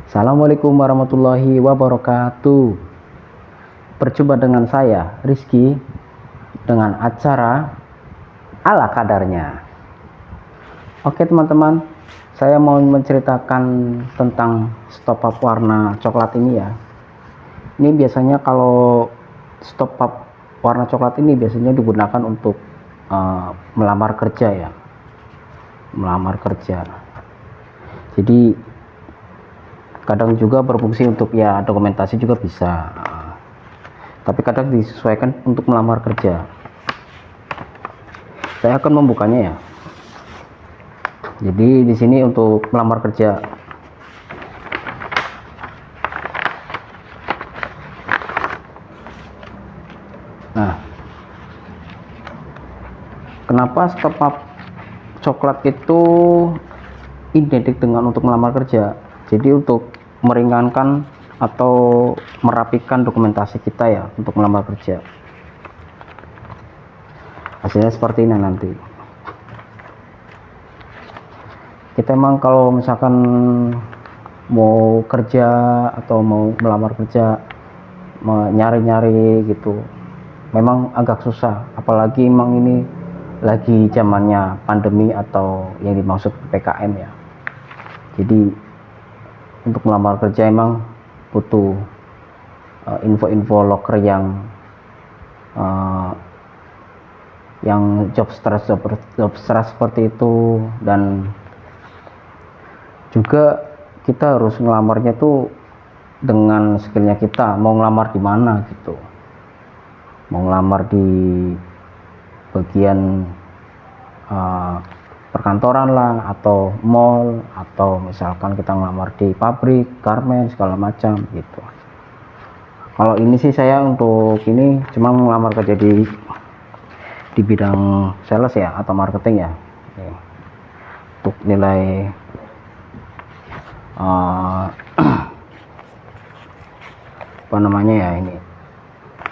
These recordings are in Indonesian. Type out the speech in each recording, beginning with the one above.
Assalamualaikum warahmatullahi wabarakatuh. Berjumpa dengan saya Rizky dengan acara ala kadarnya. Oke teman-teman, saya mau menceritakan tentang stop up warna coklat ini ya. Ini biasanya kalau stop up warna coklat ini biasanya digunakan untuk melamar kerja ya. Melamar kerja. Jadi kadang juga berfungsi untuk ya dokumentasi juga bisa. Tapi kadang disesuaikan untuk melamar kerja. Saya akan membukanya ya. Jadi di sini untuk melamar kerja. Nah, kenapa stop up coklat itu identik dengan untuk melamar kerja? Jadi untuk meringankan atau merapikan dokumentasi kita ya untuk melamar kerja. Hasilnya seperti ini nanti. Kita emang kalau misalkan mau kerja atau mau melamar kerja, nyari-nyari gitu, memang agak susah. Apalagi emang ini lagi zamannya pandemi atau yang dimaksud PPKM ya. Jadi untuk melamar kerja emang butuh info-info loker yang job stress seperti itu, dan juga kita harus ngelamarnya tuh dengan skillnya kita. Mau ngelamar di mana gitu, mau ngelamar di bagian perkantoran lah, atau mall, atau misalkan kita ngelamar di pabrik, garment, segala macam gitu. Kalau ini sih saya untuk ini cuma ngelamar kerja di bidang sales ya atau marketing ya. Untuk nilai apa namanya ya, ini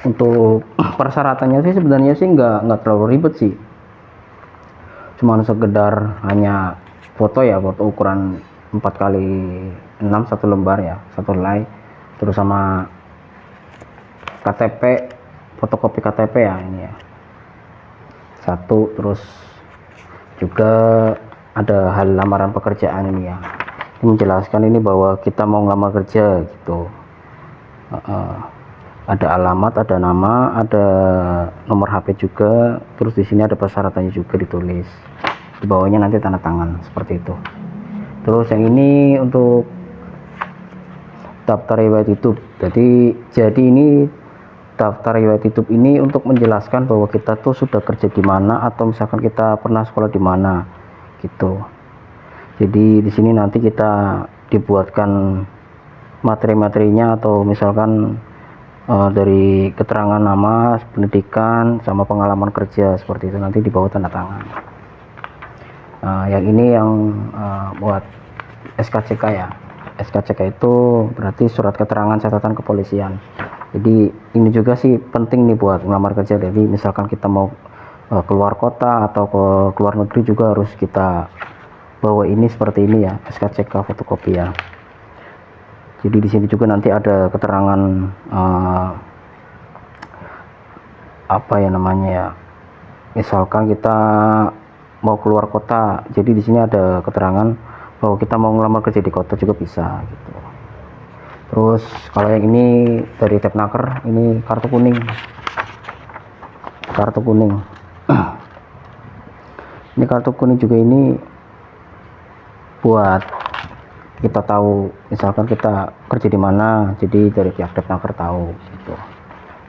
untuk persyaratannya sih sebenarnya sih nggak terlalu ribet sih. Cuman sekedar hanya foto ya, foto ukuran 4x6 satu lembar ya, satu helai, terus sama KTP, fotokopi KTP ya ini ya satu, terus juga ada hal lamaran pekerjaan ini ya, ini menjelaskan ini bahwa kita mau ngelamar kerja gitu. Ada alamat, ada nama, ada nomor HP juga, terus di sini ada persyaratannya juga ditulis. Di bawahnya nanti tanda tangan seperti itu. Terus yang ini untuk daftar riwayat hidup. Jadi ini daftar riwayat hidup ini untuk menjelaskan bahwa kita tuh sudah kerja di mana, atau misalkan kita pernah sekolah di mana gitu. Jadi di sini nanti kita dibuatkan materi-materinya, atau misalkan dari keterangan nama, pendidikan, sama pengalaman kerja seperti itu, nanti di bawah tanda tangan. Yang ini yang buat SKCK ya. SKCK itu berarti surat keterangan catatan kepolisian. Jadi ini juga sih penting nih buat ngelamar kerja. Jadi misalkan kita mau keluar kota atau ke luar negeri juga harus kita bawa ini seperti ini ya, SKCK fotokopi ya. Jadi di sini juga nanti ada keterangan apa ya namanya ya, misalkan kita mau keluar kota, jadi di sini ada keterangan bahwa kita mau ngelamar kerja di kota juga bisa gitu. Terus kalau yang ini dari Tepnaker, ini kartu kuning. Ini kartu kuning juga, ini buat kita tahu misalkan kita kerja di mana, jadi dari pihak Tepnaker tahu gitu.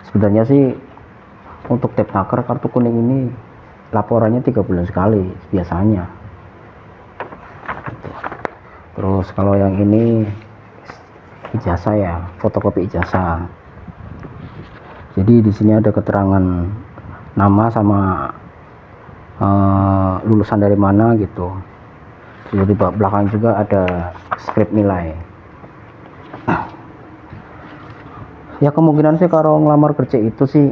Sebenarnya sih untuk Tepnaker kartu kuning ini laporannya 3 bulan sekali biasanya gitu. Terus kalau yang ini ijazah ya, fotokopi ijazah. Jadi di sini ada keterangan nama sama lulusan dari mana gitu. Jadi di belakang juga ada skrip nilai. Ya kemungkinan sih kalau ngelamar kerja itu sih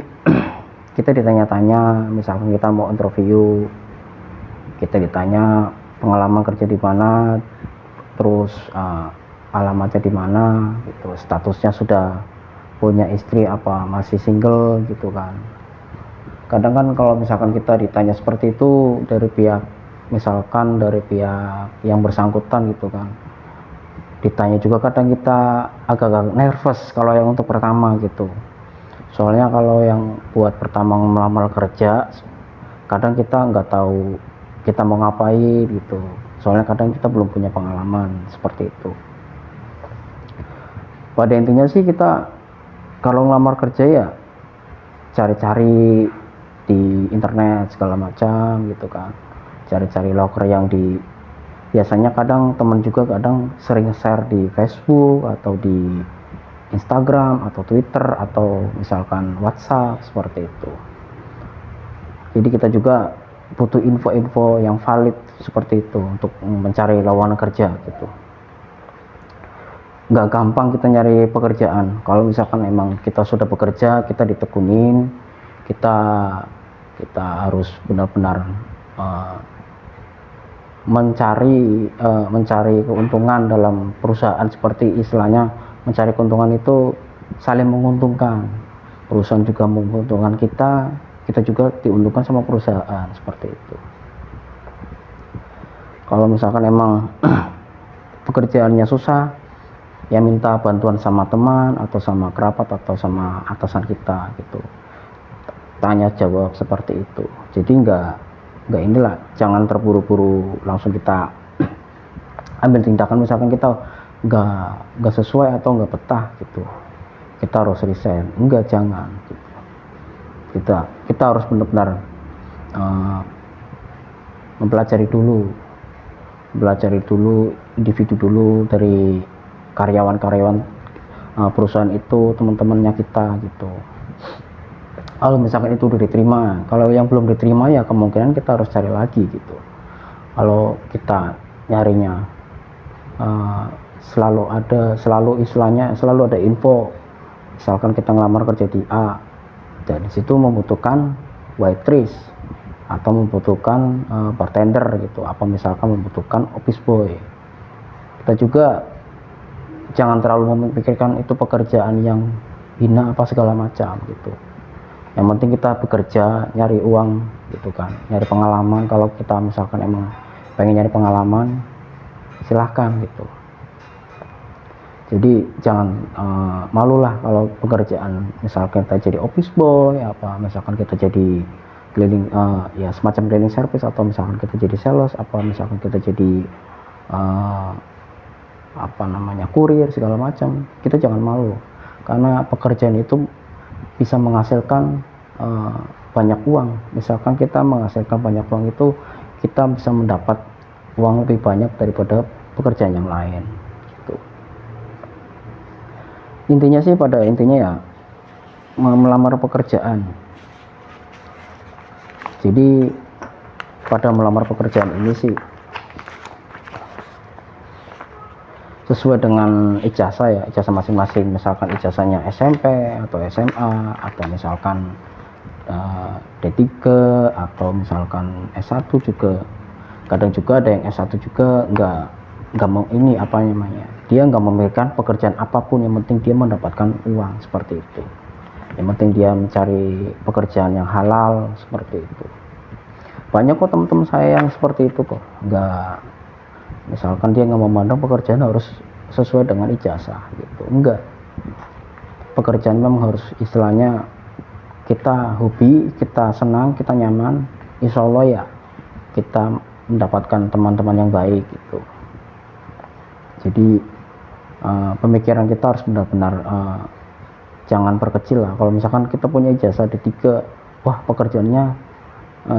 kita ditanya-tanya, misalkan kita mau interview, kita ditanya pengalaman kerja di mana, terus alamatnya di mana gitu, statusnya sudah punya istri apa masih single gitu kan. Kadang kan kalau misalkan kita ditanya seperti itu dari pihak, misalkan dari pihak yang bersangkutan gitu kan, ditanya juga kadang kita agak-agak nervous kalau yang untuk pertama gitu. Soalnya kalau yang buat pertama melamar kerja, kadang kita nggak tahu kita mau ngapain gitu. Soalnya kadang kita belum punya pengalaman seperti itu. Pada intinya sih kita kalau ngelamar kerja ya cari-cari di internet segala macam gitu kan. Cari-cari loker yang di, biasanya kadang teman juga kadang sering share di Facebook atau di Instagram atau Twitter atau misalkan WhatsApp seperti itu. Jadi kita juga butuh info-info yang valid seperti itu untuk mencari lowongan kerja gitu. Nggak gampang kita nyari pekerjaan. Kalau misalkan emang kita sudah bekerja, kita ditekunin, kita harus benar-benar mencari keuntungan dalam perusahaan, seperti istilahnya mencari keuntungan itu saling menguntungkan. Perusahaan juga menguntungkan kita juga diuntungkan sama perusahaan seperti itu. Kalau misalkan emang pekerjaannya susah, ya minta bantuan sama teman atau sama kerabat atau sama atasan kita gitu, tanya jawab seperti itu. Jadi nggak inilah, jangan terburu-buru langsung kita ambil tindakan. Misalkan kita nggak sesuai atau nggak betah gitu, kita harus resign. Enggak, jangan gitu. Kita harus benar-benar mempelajari dulu individu dulu, dari karyawan perusahaan itu, teman-temannya kita gitu. Kalau misalkan itu udah diterima, kalau yang belum diterima ya kemungkinan kita harus cari lagi gitu. Kalau kita nyarinya selalu ada info. Misalkan kita ngelamar kerja di A, dan disitu membutuhkan waitress atau membutuhkan bartender gitu, apa misalkan membutuhkan office boy, kita juga jangan terlalu memikirkan itu pekerjaan yang hina apa segala macam gitu. Yang penting kita bekerja nyari uang gitu kan, nyari pengalaman. Kalau kita misalkan emang pengen nyari pengalaman, silahkan gitu. Jadi jangan malulah kalau pekerjaan misalkan kita jadi office boy, apa misalkan kita jadi cleaning, ya semacam cleaning service, atau misalkan kita jadi sales, apa misalkan kita jadi kurir segala macam. Kita jangan malu, karena pekerjaan itu bisa menghasilkan banyak uang. Misalkan kita menghasilkan banyak uang, itu kita bisa mendapat uang lebih banyak daripada pekerjaan yang lain gitu. Intinya sih, pada intinya ya melamar pekerjaan. Jadi pada melamar pekerjaan ini sih sesuai dengan ijazah masing-masing. Misalkan ijazahnya SMP atau SMA, atau misalkan D3 atau misalkan S1 juga. Kadang juga ada yang S1 juga nggak mau ini apa namanya, dia nggak memikirkan pekerjaan apapun, yang penting dia mendapatkan uang seperti itu. Yang penting dia mencari pekerjaan yang halal seperti itu. Banyak kok teman-teman saya yang seperti itu kok. Misalkan dia nggak memandang pekerjaan harus sesuai dengan ijazah gitu, enggak. Pekerjaan memang harus istilahnya kita hobi, kita senang, kita nyaman, insya Allah ya kita mendapatkan teman-teman yang baik gitu. Jadi pemikiran kita harus benar-benar jangan perkecil lah. Kalau misalkan kita punya ijazah D3, wah pekerjaannya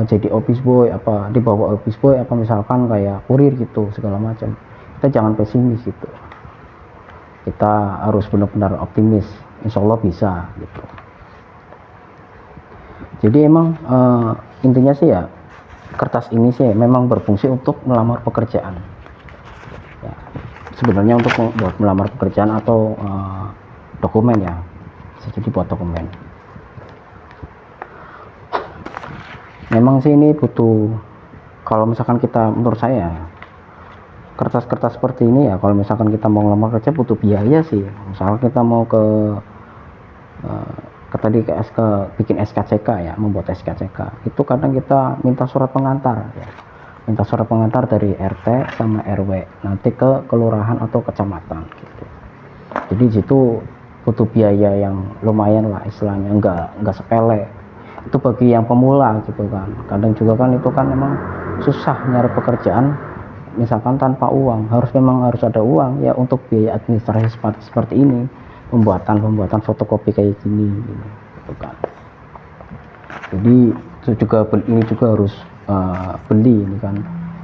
jadi office boy, apa di bawah office boy, apa misalkan kayak kurir gitu segala macam, kita jangan pesimis gitu. Kita harus benar-benar optimis, insya Allah bisa gitu. Jadi emang intinya sih ya, kertas ini sih memang berfungsi untuk melamar pekerjaan ya. Sebenarnya untuk buat melamar pekerjaan atau dokumen ya, bisa jadi buat dokumen. Memang sih ini butuh, kalau misalkan kita, menurut saya kertas-kertas seperti ini ya, kalau misalkan kita mau ngelamar kerja butuh biaya sih. Misalkan kita mau ke tadi ke SK, bikin SKCK ya, membuat SKCK itu kadang kita minta surat pengantar ya, minta surat pengantar dari RT sama RW nanti ke kelurahan atau kecamatan gitu. Jadi situ butuh biaya yang lumayan lah istilahnya, enggak sepele itu bagi yang pemula gitu kan. Kadang juga kan itu kan memang susah nyari pekerjaan misalkan tanpa uang, memang harus ada uang ya untuk biaya administrasi seperti ini, pembuatan fotokopi kayak gini gitu kan. Jadi itu juga ini juga harus beli ini kan.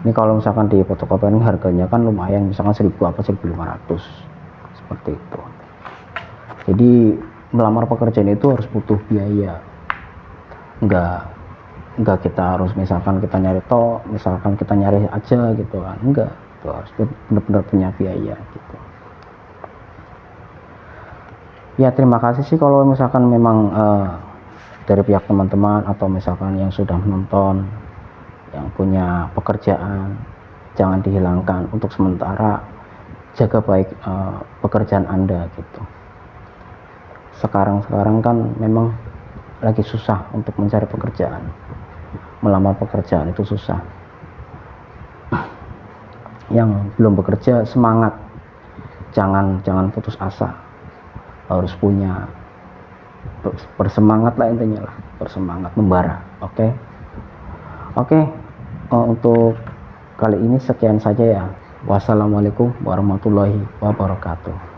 Ini kalau misalkan di fotokopi ini harganya kan lumayan, misalkan 1000 apa 1500 seperti itu. Jadi melamar pekerjaan itu harus butuh biaya, enggak kita harus misalkan kita nyari aja gitu kan, enggak, itu harus benar-benar punya biaya gitu ya. Terima kasih sih kalau misalkan memang dari pihak teman-teman atau misalkan yang sudah menonton yang punya pekerjaan, jangan dihilangkan untuk sementara, jaga baik pekerjaan Anda gitu. Sekarang kan memang lagi susah untuk mencari pekerjaan, melamar pekerjaan itu susah. Yang belum bekerja semangat, jangan putus asa, harus punya bersemangat lah, intinya lah bersemangat membara. Oke. Untuk kali ini sekian saja ya. Wassalamualaikum warahmatullahi wabarakatuh.